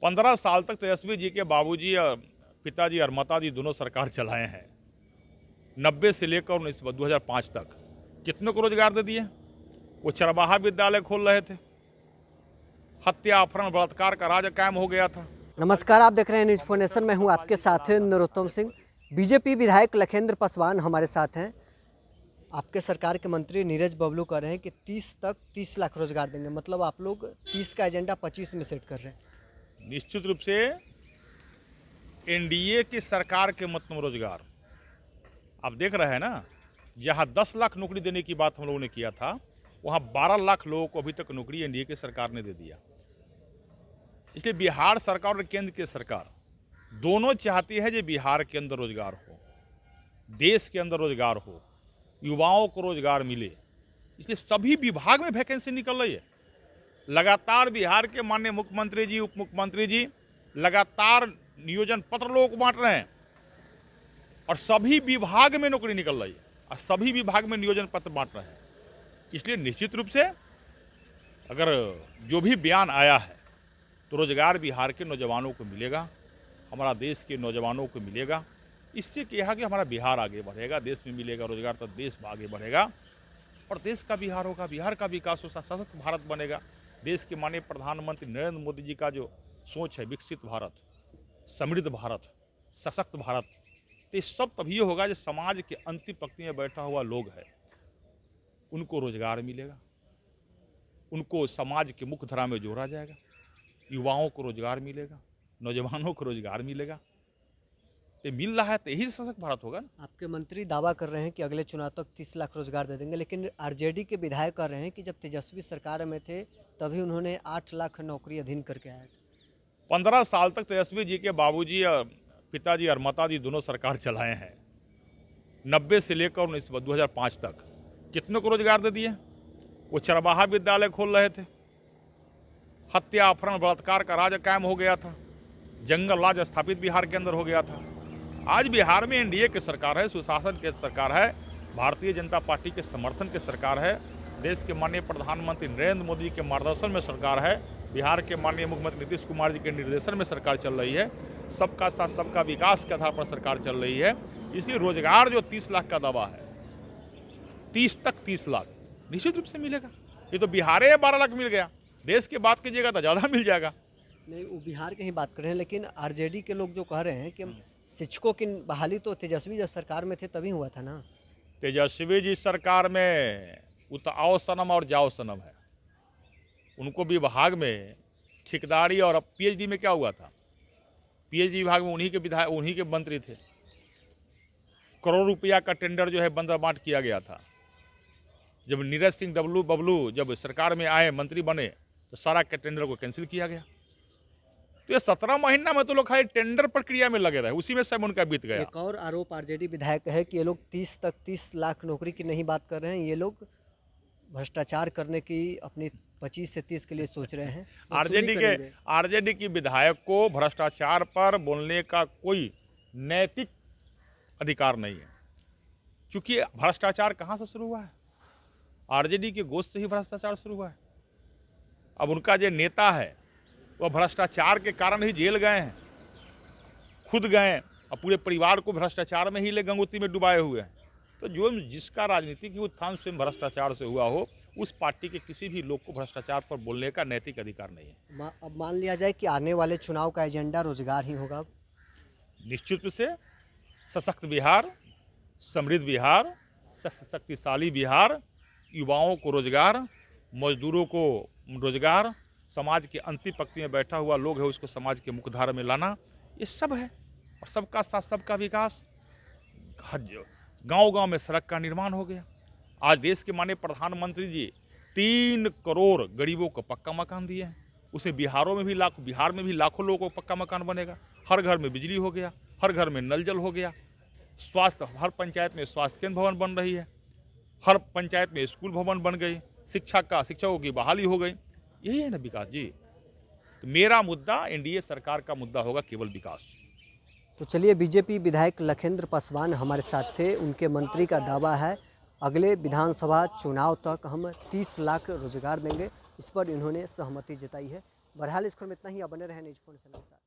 15 साल तक तेजस्वी जी के बाबूजी और पिताजी और माताजी दोनों सरकार चलाए हैं। 90 से लेकर 2005 तक कितनों को रोजगार दे दिए। वो चरवाहा विद्यालय खोल रहे थे, हत्या अपहरण बलात्कार का राज कायम हो गया था। नमस्कार, आप देख रहे हैं न्यूज फॉर नेशन। मैं हूं आपके साथ नरोत्तम सिंह। बीजेपी विधायक लखेंद्र पासवान हमारे साथ हैं। आपके सरकार के मंत्री नीरज बबलू कह रहे हैं कि 30 तक 30 लाख रोजगार देंगे। मतलब आप लोग 30 का एजेंडा 25 में सेट कर रहे हैं। निश्चित रूप से एनडीए की सरकार के मतलब रोजगार आप देख रहे हैं ना। जहां 10 लाख नौकरी देने की बात हम लोगों ने किया था, वहां 12 लाख लोगों को अभी तक नौकरी एनडीए की सरकार ने दे दिया। इसलिए बिहार सरकार और केंद्र की सरकार दोनों चाहती है कि बिहार के अंदर रोजगार हो, देश के अंदर रोजगार हो, युवाओं को रोजगार मिले। इसलिए सभी विभाग में वैकेंसी निकल रही है। लगातार बिहार के माननीय मुख्यमंत्री जी, उप मुख्यमंत्री जी लगातार नियोजन पत्र लोगों को बांट रहे हैं और सभी विभाग में नौकरी निकल रही है और सभी विभाग में नियोजन पत्र बांट रहे हैं। इसलिए निश्चित रूप से अगर जो भी बयान आया है तो रोजगार बिहार के नौजवानों को मिलेगा, हमारा देश के नौजवानों को मिलेगा। इससे कहा कि हमारा बिहार आगे बढ़ेगा, देश में मिलेगा रोजगार तो देश आगे बढ़ेगा और देश का बिहार होगा, बिहार का विकास होगा, सशक्त भारत बनेगा। देश के माननीय प्रधानमंत्री नरेंद्र मोदी जी का जो सोच है, विकसित भारत, समृद्ध भारत, सशक्त भारत, तो ये सब तभी होगा जब समाज के अंतिम पंक्ति में बैठा हुआ लोग है उनको रोजगार मिलेगा, उनको समाज के मुख्य धारा में जोड़ा जाएगा, युवाओं को रोजगार मिलेगा, नौजवानों को रोजगार मिलेगा। तो मिल रहा है तो यही सशक्त भारत होगा ना। आपके मंत्री दावा कर रहे हैं कि अगले चुनाव तक 30 लाख रोजगार दे देंगे, लेकिन आरजेडी के विधायक कर रहे हैं कि जब तेजस्वी सरकार में थे तभी उन्होंने 8 लाख नौकरी अधीन करके आया था। 15 साल तक तेजस्वी जी के बाबूजी और पिताजी और माताजी दोनों सरकार चलाए हैं। 90 से लेकर 2005 तक कितनों को रोजगार दे दिए। वो चरवाहा विद्यालय खोल रहे थे, हत्या अपहरण बलात्कार का राज कायम हो गया था, जंगल राज स्थापित बिहार के अंदर हो गया था। आज बिहार में एनडीए की सरकार है, सुशासन की सरकार है, भारतीय जनता पार्टी के समर्थन की सरकार है, देश के माननीय प्रधानमंत्री नरेंद्र मोदी के मार्गदर्शन में सरकार है, बिहार के माननीय मुख्यमंत्री नीतीश कुमार जी के निर्देशन में सरकार चल रही है। सबका साथ सबका विकास के आधार पर सरकार चल रही है। इसलिए रोजगार जो 30 लाख का दावा है, 30 तक 30 लाख निश्चित रूप से मिलेगा। ये तो बिहार में 12 लाख मिल गया, देश की बात कीजिएगा तो ज़्यादा मिल जाएगा। नहीं, वो बिहार की ही बात कर रहे हैं, लेकिन आरजेडी के लोग जो कह रहे हैं कि शिक्षकों की बहाली तो तेजस्वी जब सरकार में थे तभी हुआ था ना। तेजस्वी जी सरकार में वो तो आओ सनम और जाओ सनम है। उनको विभाग में ठेकेदारी और पीएचडी में क्या हुआ था, पीएचडी विभाग में उन्हीं के विधायक, उन्हीं के मंत्री थे। करोड़ रुपया का टेंडर जो है बंदर बांट किया गया था। जब नीरज सिंह बबलू जब सरकार में आए, मंत्री बने, तो सारा के टेंडर को कैंसिल किया गया। तो ये 17 महीना में तो लोग खाली टेंडर प्रक्रिया में लगे रहे, उसी में सब उनका बीत गया। एक और आरोप आरजेडी विधायक है कि ये लोग 30 तक 30 लाख नौकरी की नहीं बात कर रहे हैं, ये लोग भ्रष्टाचार करने की अपनी 25 से 30 के लिए सोच रहे हैं। आरजेडी की विधायक को भ्रष्टाचार पर बोलने का कोई नैतिक अधिकार नहीं है, क्योंकि भ्रष्टाचार कहाँ से शुरू हुआ है, आरजेडी के गोश्त से ही भ्रष्टाचार शुरू हुआ है। अब उनका जो नेता है वह भ्रष्टाचार के कारण ही जेल गए हैं, खुद गए और पूरे परिवार को भ्रष्टाचार में ही ले गंगोत्री में डुबाए हुए हैं। तो जो जिसका राजनीतिक उत्थान स्वयं भ्रष्टाचार से हुआ हो, उस पार्टी के किसी भी लोग को भ्रष्टाचार पर बोलने का नैतिक अधिकार नहीं है। अब मान लिया जाए कि आने वाले चुनाव का एजेंडा रोजगार ही होगा। निश्चित रूप से सशक्त बिहार, समृद्ध बिहार, शक्तिशाली बिहार, युवाओं को रोजगार, मजदूरों को रोजगार, समाज के अंतिम पंक्ति में बैठा हुआ लोग है उसको समाज के मुख्यधारा में लाना, ये सब है। और सबका साथ सबका विकास। गांव-गांव में सड़क का निर्माण हो गया। आज देश के माननीय प्रधानमंत्री जी 3 करोड़ गरीबों को पक्का मकान दिए हैं। उसे बिहार में भी लाखों लोगों को पक्का मकान बनेगा। हर घर में बिजली हो गया, हर घर में नल जल हो गया। स्वास्थ्य, हर पंचायत में स्वास्थ्य केंद्र भवन बन रही है, हर पंचायत में स्कूल भवन बन गई, शिक्षकों की बहाली हो गई। यही है ना विकास जी। तो मेरा मुद्दा एनडीए सरकार का मुद्दा होगा केवल विकास। तो चलिए, बीजेपी विधायक लखेंद्र पासवान हमारे साथ थे। उनके मंत्री का दावा है अगले विधानसभा चुनाव तक हम 30 लाख रोजगार देंगे। इस पर इन्होंने सहमति जताई है। बहरहाल इस खबर में इतना ही, अब बने रहे न्यूज़ फोनेशन के साथ।